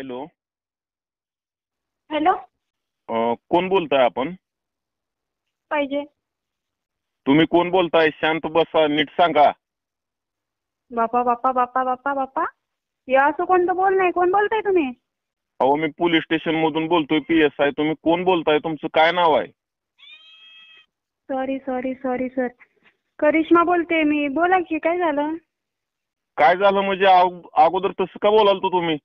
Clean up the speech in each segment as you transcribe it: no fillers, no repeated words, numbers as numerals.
Hello. Hello. कोण बोलताय आपण? पाहिजे. तुम्ही कोण बोलताय? शांत बसा, नीट सांगा. बापा बापा बापा बापा बापा, हे असं कोणतं बोल नाही. कोण बोलताय तुम्ही? अहो, मी पोलीस स्टेशन मधून बोलतोय, PSI. तुम्ही कोण बोलताय? तुमचं काय नाव आहे? Sorry sorry sorry sir, Karishma बोलते मी. बोला की, काय झालं? काय झालं म्हणजे? अगोदर तसं का बोलाल तुम्ही?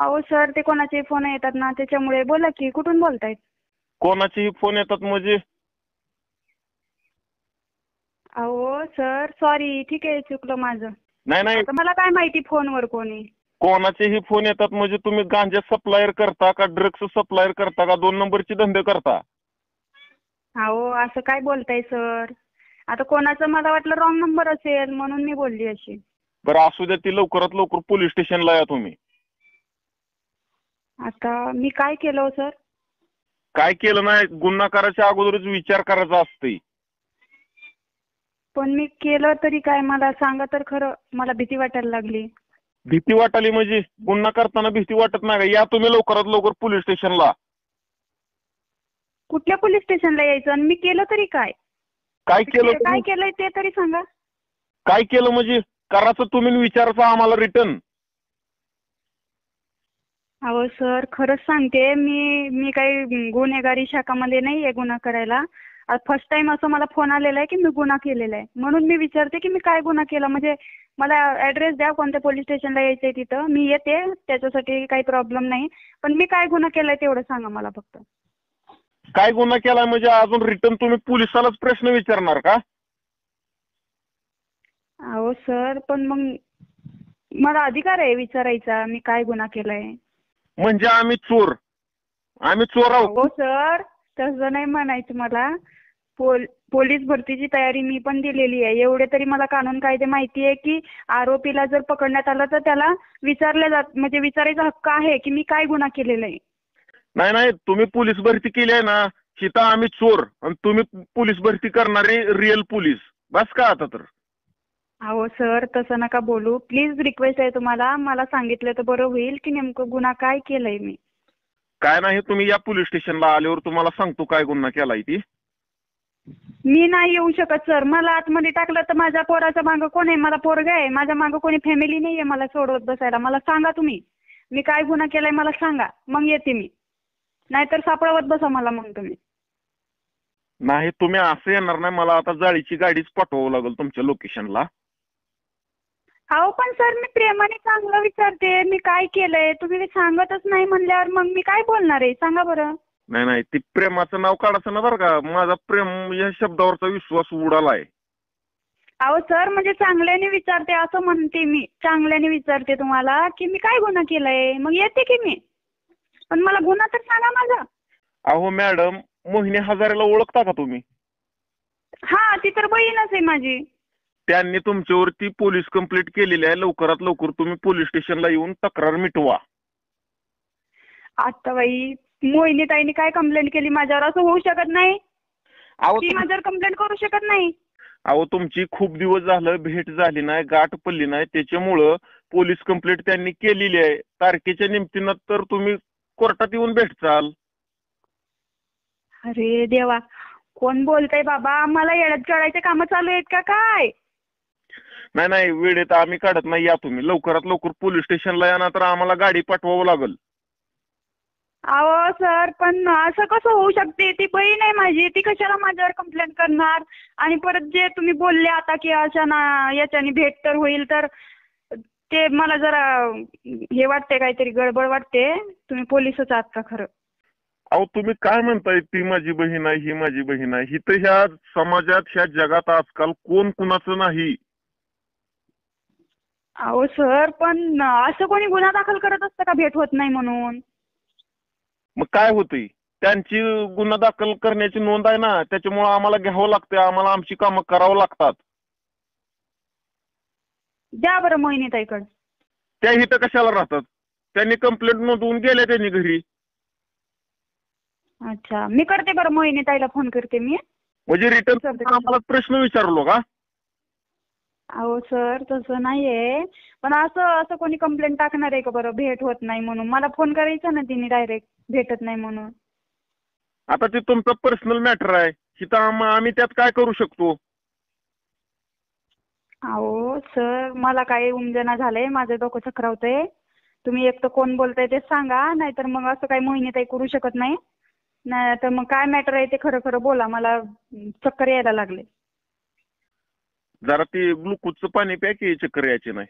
अहो सर, ते कोणाचे फोन येतात ना, त्याच्यामुळे. बोला की, कुठून बोलतायत? कोणाचेही फोन येतात म्हणजे? अहो सर, सॉरी. ठीक आहे, चुकलं माझं. नाही नाही, आता मला काय माहिती फोनवर कोणी. कोणाचेही फोन येतात म्हणजे तुम्ही गांजा सप्लायर करता का, ड्रग्स सप्लायर करता का, 2 नंबरची धंदे करता? अहो, असं काय बोलताय सर? आता कोणाचं मला वाटलं रॉंग नंबर असेल, म्हणून मी बोलली अशी. बरं, असू द्या. ती लवकरात लवकर पोलीस स्टेशनला या तुम्ही. आता मी काय केलं हो सर? काय केलं नाही? गुन्हा करायच्या अगोदरच विचार करायचा असते. पण मी केलं तरी काय? मला सांगा तर खरं. मला भीती वाटायला लागली. भीती वाटाली म्हणजे? गुन्हा करताना भीती वाटत नाही का? या तुम्ही लवकरात लवकर पोलीस स्टेशनला. कुठल्या पोलीस स्टेशनला यायचं? आणि मी केलं तरी काय? काय केलं काय तुम्ही? केलंय ते तरी सांगा. काय केलं म्हणजे? करायचं तुम्ही, विचारायचं आम्हाला रिटर्न. अहो सर, खरंच सांगते, मी काही गुन्हेगारी शाखामध्ये नाहीये गुन्हा करायला. फर्स्ट टाइम असं मला फोन आलेला आहे की मी गुन्हा केलेला आहे. म्हणून मी विचारते की मी काय गुन्हा केला. म्हणजे मला ऍड्रेस द्या, कोणत्या पोलीस स्टेशनला यायचंय तिथं. मी येते, त्याच्यासाठी काही प्रॉब्लेम नाही. पण मी काय गुन्हा केलाय तेवढं सांगा मला फक्त. काय गुन्हा केला म्हणजे अजून रिटर्न तुम्ही पोलिसालाच प्रश्न विचारणार का? अहो सर, पण मग मला अधिकार आहे विचारायचा मी काय गुन्हा केलाय. म्हणजे आम्ही चोर? आम्ही चोर आहोत? अहो सर, तसं नाही म्हणायचं मला. पोलीस भरतीची तयारी मी पण दिलेली आहे. एवढे तरी मला कानून कायदे माहिती आहे की आरोपीला जर पकडण्यात आलं तर त्याला म्हणजे विचारायचा हक्क आहे की मी काय गुन्हा केलेला आहे. नाही नाही, तुम्ही पोलीस भरती केली आहे ना, तिथं आम्ही चोर आणि तुम्ही पोलीस भरती करणारे रिअल पोलीस. बस का आता तर? अहो सर, तसं नका बोलू प्लीज. रिक्वेस्ट आहे तुम्हाला. मला सांगितलं तर बरं होईल की नेमकं गुन्हा काय केलंय मी. काय नाही, तुम्ही या पोलीस स्टेशनला आल्यावर तुम्हाला सांगतो काय गुन्हा केलाय ती. मी नाही येऊ शकत सर. मला आतमध्ये टाकलं तर माझ्या पोराच्या मागं कोण आहे? मला पोरगा आहे. माझ्या मागं कोणी फॅमिली नाहीये मला सोडवत बसायला. मला सांगा तुम्ही, मी काय गुन्हा केलाय मला सांगा, मग येते मी. नाहीतर सापळवत बसा मला मग तुम्ही. नाही, तुम्ही असं येणार नाही. मला आता जाळीची गाडीच पाठवावं लागेल तुमच्या लोकेशनला. अहो पण सर, मी प्रेमाने चांगलं विचारते मी काय केलंय. तुम्ही सांगतच नाही म्हणल्यावर मग मी काय बोलणार आहे सांगा बरं. नाही नाही, ती प्रेमाचं नाव काढायचं ना बरं का. माझा प्रेम या शब्दावरचा विश्वास उडालाय. अहो सर, म्हणजे चांगल्याने विचारते असं म्हणते मी. चांगल्याने विचारते तुम्हाला की मी काय गुन्हा केलाय, मग येते की मी. पण मला गुन्हा तर सांगा माझा. अहो मॅडम, मोहिनी हजारेला ओळखता का तुम्ही? हा, ती तर बहीणच आहे माझी. त्यांनी तुमच्यावरती पोलीस कंप्लेंट केलेली आहे. लवकरात लवकर तुम्ही पोलीस स्टेशनला येऊन तक्रार मिटवा. आता बाई, मोहिनीताईने काय कंप्लेंट केली माझ्यावर? असं होऊ शकत नाही. अहो ती माझ्यावर कंप्लेंट करू शकत नाही. अहो, तुमची खूप दिवस झालं भेट झाली नाही, गाठ पडली नाही, त्याच्यामुळं पोलीस कंप्लेंट त्यांनी केलेली आहे. तारखेच्या निमित्तानं तर तुम्ही कोर्टात येऊन भेटचाल. अरे देवा, कोण बोलतय बाबा? मला येड्यात काढायचे कामं चालू आहेत का काय? नाही नाही, वेळेत आम्ही काढत नाही. या तुम्ही लवकरात लवकर पोलीस स्टेशनला या, ना तर आम्हाला गाडी पाठवावं लागेल. अहो सर, पण असं कसं होऊ शकते? ती बहीण आहे माझी, ती कशाला माझ्यावर कंप्लेंट करणार? आणि परत जे तुम्ही बोलले आता की अशा ना याच्याने भेट तर होईल, तर ते मला जरा हे वाटते, काहीतरी गडबड वाटते. तुम्ही पोलिसच आहात का खरं? अहो, तुम्ही काय म्हणताय? ती माझी बहीण आहे, ही माझी बहीण आहे. ही तर ह्या समाजात, ह्या जगात आजकाल कोण कुणाचं नाही. अहो सर, पण असं कोणी गुन्हा दाखल करत असतं का भेट होत नाही म्हणून? मग काय होतंय? त्यांची गुन्हा दाखल करण्याची नोंद आहे ना, त्याच्यामुळे आम्हाला घ्यावं लागतं. आम्हाला आमची कामं करावं लागतात. द्या बरं मोहिनीताईकडे. त्या इथं कशाला राहतात? त्यांनी कंप्लेंट नोंदवून गेल्या त्यांनी घरी. अच्छा, मी करते बरं, मोहिनीताईला फोन करते मी. म्हणजे रिटर्न आम्हाला प्रश्न विचारलो का? अहो सर तसं नाहीये, पण असं असं कोणी कंप्लेंट टाकणार आहे का बरं भेट होत नाही म्हणून? मला फोन करायचा ना तिने डायरेक्ट भेटत नाही म्हणून. आता ते तुमचा पर्सनल मॅटर आहे, तिथं आम्ही त्यात काय करू शकतो? अहो सर मला काही उमजना झालंय, माझं डोकं चक्रावतंय. तुम्ही एक तर कोण बोलताय ते सांगा, नाहीतर मग असं काही मोहिनीताई करू शकत नाही. नाही तर मग काय मॅटर आहे ते खरं खरं बोला, मला चक्कर यायला लागले. जरा ते ग्लुकोजचं पाणी प्या की चक्कर यायची नाही.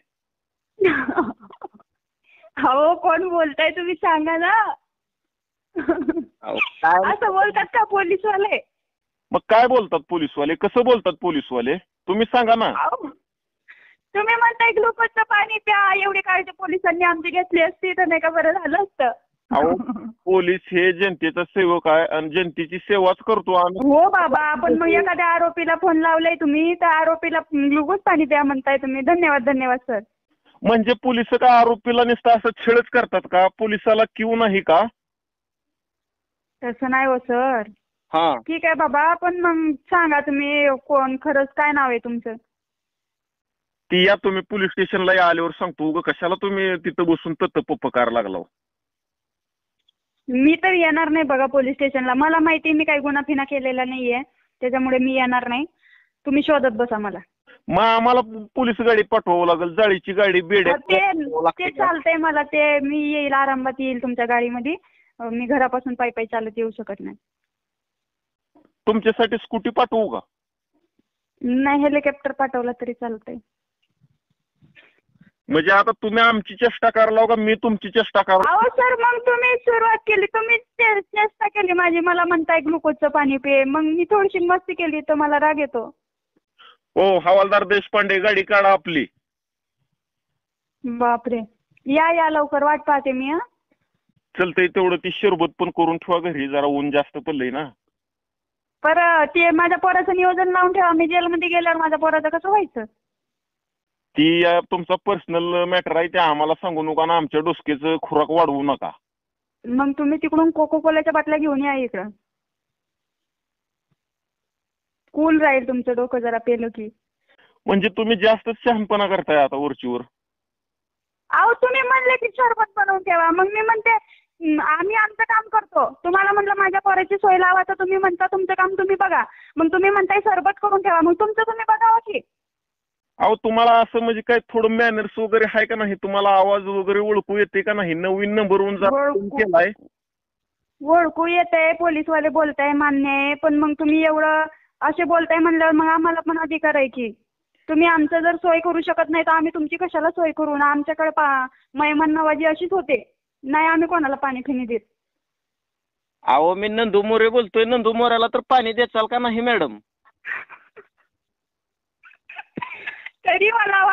अहो कोण बोलताय तुम्ही सांगा ना. अहो, काय असं बोलतात का पोलीसवाले? मग काय बोलतात पोलीसवाले, कसं बोलतात पोलीसवाले तुम्ही सांगा ना. अहो, तुम्ही म्हणताय ग्लुकोजचं पाणी प्या, एवढी काळजी पोलिसांनी आमची घेतली असती तर नाही का बरं झालं असतं. अहो पोलीस हे जनतेचा सेवक आहे आणि जनतेची सेवाच करतो आम्ही. हो बाबा, पण मग एखाद्या आरोपीला फोन लावलाय तुम्ही, त्या आरोपीला ग्लुकोज पाणी प्या म्हणताय तुम्ही. धन्यवाद धन्यवाद सर. म्हणजे पोलिस का आरोपीला नुसतं असं छेडच करतात का? पोलिसाला क्यू नाही का? तसं नाही हो सर. हा ठीक आहे बाबा, पण मग सांगा तुम्ही कोण, खरंच काय नाव आहे तुमचं? ती या तुम्ही पोलीस स्टेशनला या, आल्यावर सांगतो. उगा कशाला तुम्ही तिथं बसून पकार लागला? मी तर येणार नाही बघा पोलीस स्टेशनला. मला माहिती मी काही गुन्हा फिना केलेला नाहीये, त्याच्यामुळे मी येणार नाही. तुम्ही शोधत बसा मला. मग आम्हाला पोलीस गाडी पाठवावं लागेल, जाळीची गाडी बेड्या ते चालतंय मला, ते मी येईल, आरामात येईल तुमच्या गाडीमध्ये. मी घरापासून पायी पायी चालत येऊ शकत नाही. तुमच्यासाठी स्कूटी पाठवू का? नाही, हेलिकॉप्टर पाठवला तरी चालतंय. म्हणजे आता तुम्ही आमची चेष्टा करायला का मी तुमची चेष्टा करा? अहो सर, मग तुम्ही सुरुवात केली, तुम्ही चेष्टा केली माझी. मला म्हणताय ग्लुकोजचं पाणी पे, मग मी थोडीशी मस्ती केली तर मला राग येतो. हो हवालदार देशपांडे, गाडी काढा आपली. बापरे, या लवकर, वाट पाहते मी. चलतंय तेवढं ती शरबत पण करून ठेवा घरी, जरा ऊन जास्त पडलंय ना. पर ते माझ्या पोराचं नियोजन लावून ठेवा, मी जेलमध्ये गेल्यावर माझ्या पोराचं कसं व्हायचं? ती तुमचा पर्सनल मॅटर आहे, ते आम्हाला सांगू नका ना, आमच्या डोसक्याचं खुराक वाढवू नका. मग तुम्ही तिकडून कोको कोल्याच्या बाटल्या घेऊन या इकडं. कूल राहील तुमचं डोकं जरा पेलं की. म्हणजे तुम्ही जास्तच शहाणपणा करताय आता वरचीवर. अहो तुम्ही म्हणले की शरबत बनवून ठेवा, मग मी म्हणते आम्ही आमचं काम करतो. तुम्हाला म्हटलं माझ्या पोराची सोय लावा, तर तुम्ही म्हणता तुमचं काम तुम्ही बघा. मग तुम्ही म्हणताय सरबत करून ठेवा, मग तुमचं तुम्ही बघावं की. अहो तुम्हाला असं म्हणजे काय थोडं मॅनर्स वगैरे आहे का नाही? तुम्हाला आवाज वगैरे ओळखू येते का नाही? नवीन नंबरवरून केलाय. ओळखू येते, पोलीसवाले बोलताय, मान्य आहे, पण मग तुम्ही एवढं असे बोलताय म्हणल्यावर मग आम्हाला पण अधिकार आहे की. तुम्ही आमचं जर सोय करू शकत नाही तर आम्ही तुमची कशाला सोय करू ना? आमच्याकडे मेहमान नवाजी अशीच होते. नाही आम्ही कोणाला पाणी फिनी देत. अहो मी नंदू मोरे बोलतोय. नंदू मोऱ्याला तर पाणी द्याचाल का नाही मॅडम? तरी मला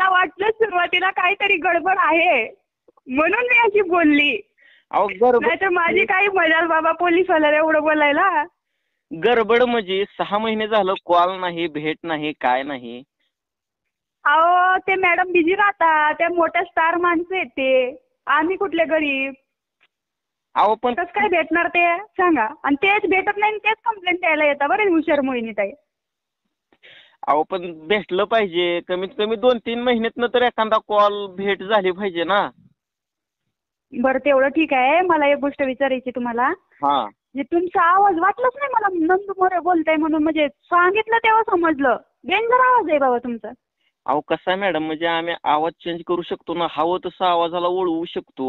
वाटलं सुरुवातीला काहीतरी गडबड आहे म्हणून मी अशी बोलली. अहो नाही तर माझी काही मजाल बाबा पोलीसवाल्याला एवढं बोलायला. गडबड म्हणजे 6 महिने झालं कॉल नाही, भेट नाही, काय नाही. अहो ते मॅडम बिझी राहतात, त्या मोठ्या स्टार माणसं आहेत ते, आम्ही कुठले गरीब. अहो पण कसं काय भेटणार ते सांगा? आणि तेच भेटत नाही, तेच कंप्लेंट द्यायला येतात बरं हुशार मोहिनीताई. अहो पण भेटलं पाहिजे, कमीत कमी 2-3 महिन्यातनं तर एखादा कॉल भेट झाली पाहिजे ना. बरं तेवढं ठीक आहे. मला एक गोष्ट विचारायची तुम्हाला. हा, तुमचा आवाज वाटलाच नाही मला नंदू मोरे बोलताय म्हणून. म्हणजे सांगितलं तेव्हा समजलं. डेंजर आवाज आहे बाबा तुमचा. अहो कसं आहे मॅडम, म्हणजे आम्ही आवाज चेंज करू शकतो ना, हवं तसं आवाजाला वळवू शकतो.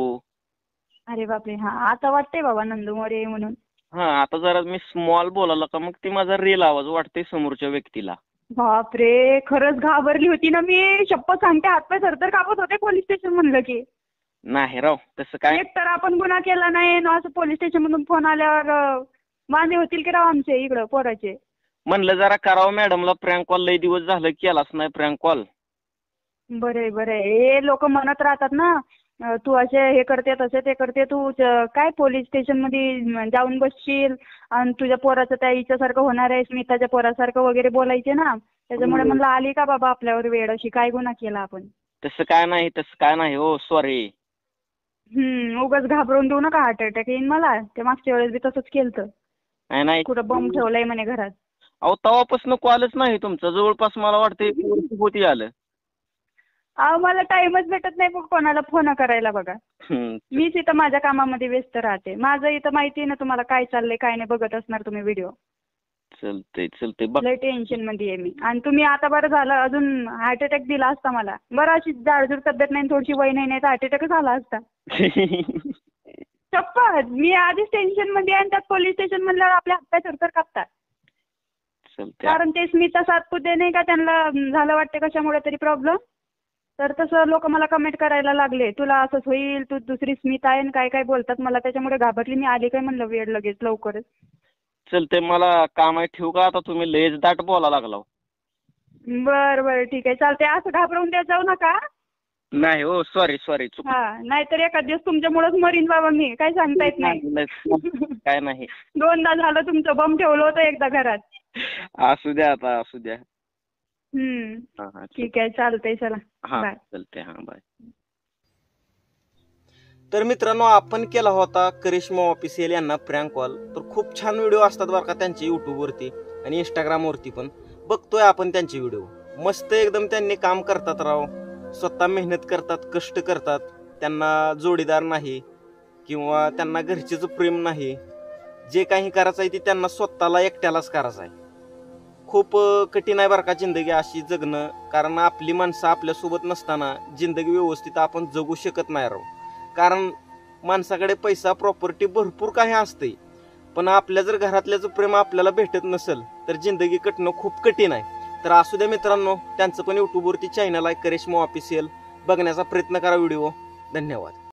अरे बापरे, हा आता वाटतंय बाबा नंदू मोरे म्हणून. हा, आता जरा मी स्मॉल बोलायला का मग ती माझा रिअल आवाज वाटते समोरच्या व्यक्तीला. बापरे, खरंच घाबरली होती ना मी. शपथ सांगते, हातपाय थरथर कापत होते पोलीस स्टेशन म्हणलं की. नाही राव तसं काय. एक तर आपण गुन्हा केला नाही ना, असं पोलीस स्टेशन मधून फोन आल्यावर वांदे होतील की राव आमचे इकडं पोराचे. म्हणलं जरा करावं मॅडमला प्रँक कॉल, लई दिवस झालं केलाच नाही प्रँक कॉल. बरं बरं, हे लोक म्हणत राहतात ना तू असे हे करते तसे ते करते, तू काय पोलीस स्टेशन मध्ये जाऊन बसशील आणि तुझ्या पोराचं त्या हिच्यासारखं होणार आहे, स्मिताच्या पोरासारखं वगैरे बोलायचे ना. त्याच्यामुळे म्हणलं आली का बाबा आपल्यावर वेळ, अशी काय गुन्हा केला आपण. तसं काय नाही हो, सॉरी. उगाच घाबरवून देऊ नका, हार्ट अटॅक येईन मला. ते मागच्या वेळेस बी तसंच केलं. नाही कुठं बॉम्ब ठेवलाय म्हणे घरात. अहो तेव्हापासून कॉलच नाही तुमचा, जवळपास मला वाटतं 1 वर्ष होती आलं. अहो मला टाइमच भेटत नाही बघ कोणाला फोन करायला बघा. हम्म. मीच इथं माझ्या कामामध्ये व्यस्त राहते. माझं इथं माहिती आहे ना तुम्हाला काय चाललंय काय नाही, बघत असणार तुम्ही व्हिडिओ. चलतंय बघ. लय टेन्शन मध्ये आहे मी. आणि तुम्ही आता बरं झालं, अजून हार्ट अटॅक दिला असता मला. बरं अशी जाडजूड तब्येत नाही, थोडीशी वय नाही तर हार्ट अटॅकच आला असता. शपथ, मी आधीच टेन्शन मध्ये आहे आणि त्यात पोलीस स्टेशन म्हणल्यावर आपल्या हातपाय थरथर कापतात. चलतंय. कारण ते स्मिता सातपुते नाही का, त्यांना झालं वाटते कशामुळे तरी प्रॉब्लेम. तर तसं लोक मला कमेंट करायला लागले, तुला असंच होईल, तू दुसरी स्मिता आहे, काय काय बोलतात मला. त्याच्यामुळे घाबरली मी, आली काय म्हणलं वेळ लगेच लवकरच. चलतंय, मला काम आहे, ठेवू का आता? तुम्ही लयच दाट बोला लागला. बरं बरं ठीक आहे चालतंय. असं घाबरवून द्यायला जाऊ नका. नाही हो, सॉरी चुक. हा, नाहीतर एखाद दिवस तुमच्यामुळेच मरीन बाबा मी, काय सांगता येत नाही. काय नाही. 2दा झालं तुमचं, बम ठेवलं होतं एकदा घरात. असू द्या आता, असू द्या. हा ठीक आहे चालतंय, चला बाय. चलते, हा बाय. तर मित्रांनो, आपण केला होता करिश्मा ऑफिशियल यांना प्रँक कॉल. तर खूप छान व्हिडिओ असतात बरं का त्यांचे युट्यूबवरती आणि इंस्टाग्रामवरती पण. बघतोय आपण त्यांचे व्हिडिओ, मस्त एकदम त्यांनी काम करतात राव. स्वतः मेहनत करतात, कष्ट करतात. त्यांना जोडीदार नाही किंवा त्यांना घरचेच प्रेम नाही. जे काही करायचं आहे ते त्यांना स्वतःला एकट्यालाच करायचं आहे. खूप कठीण आहे बरं का जिंदगी अशी जगणं. कारण आपली माणसं आपल्यासोबत नसताना जिंदगी व्यवस्थित आपण जगू शकत नाही राव. कारण माणसाकडे पैसा, प्रॉपर्टी भरपूर काही असते, पण आपल्या जर घरातल्याचं प्रेम आपल्याला भेटत नसेल तर जिंदगी कटणं खूप कठीण आहे. तर असू द्या मित्रांनो, त्यांचं पण युट्यूबवरती चॅनल आहे करिश्मा ऑफिशियल, बघण्याचा प्रयत्न करा व्हिडिओ. धन्यवाद.